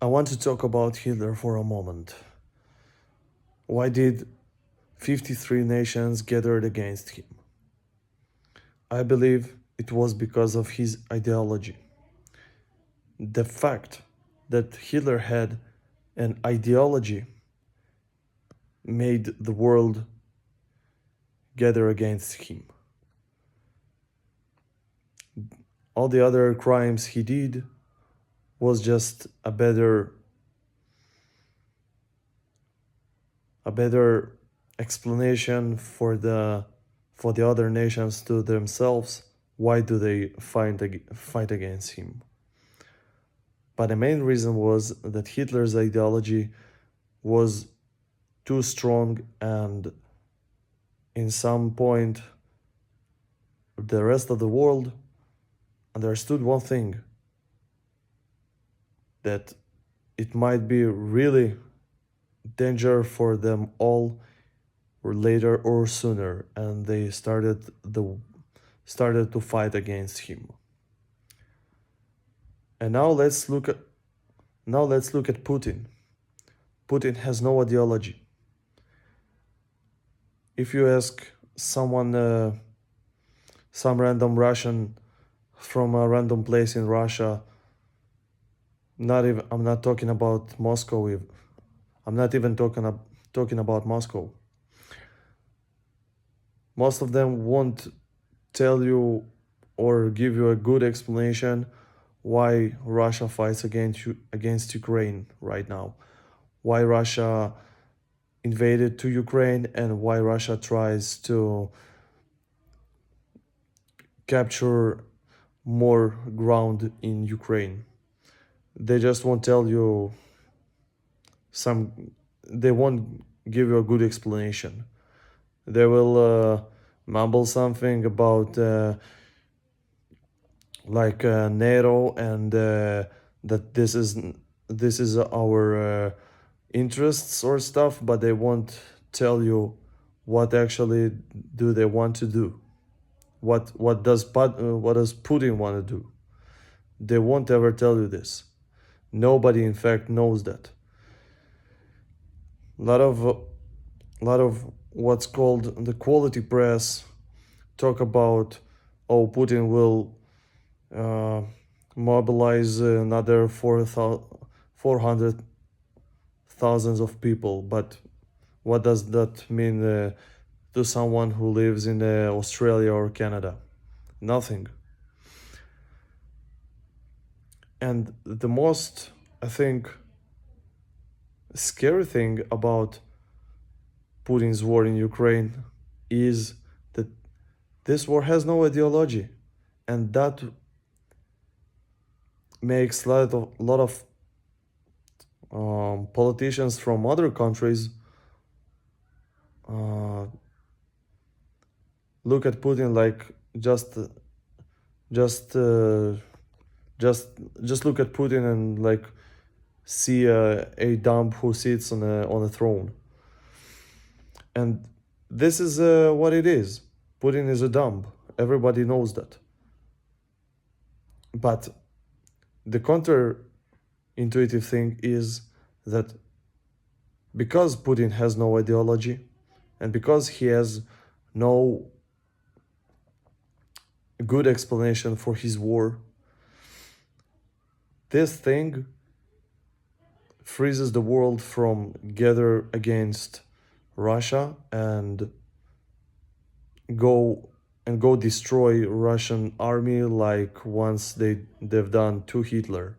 I want to talk about Hitler for a moment. Why did 53 nations gathered against him? I believe it was because of his ideology. The fact that Hitler had an ideology made the world gather against him. All the other crimes he did was just a better explanation for the other nations to themselves. Why do they fight against him? But the main reason was that Hitler's ideology was too strong, and in some point the rest of the world understood one thing, that it might be really danger for them all, or later or sooner, and they started to fight against him. And now let's look at Putin. Putin has no ideology. If you ask someone, some random Russian from a random place in Russia, I'm not talking about Moscow. I'm not even talking about Moscow. Most of them won't tell you or give you a good explanation why Russia fights against Ukraine right now, why Russia invaded to Ukraine, and why Russia tries to capture more ground in Ukraine. They just won't tell you they won't give you a good explanation. They will mumble something about NATO, and that this is our interests or stuff, but they won't tell you what actually do they want to do. What does Putin want to do? They won't ever tell you this. Nobody, in fact, knows that. A lot of what's called the quality press talk about, oh, Putin will mobilize another 400,000 of people. But what does that mean to someone who lives in Australia or Canada? Nothing. And the most, I think, scary thing about Putin's war in Ukraine is that this war has no ideology, and that makes a lot of politicians from other countries look at Putin like just look at Putin and like see a dumb who sits on a throne. And this is what it is. Putin is a dumb. Everybody knows that. But the counterintuitive thing is that because Putin has no ideology, and because he has no good explanation for his war, this thing freezes the world from gather against Russia and go destroy Russian army like once they've done to Hitler.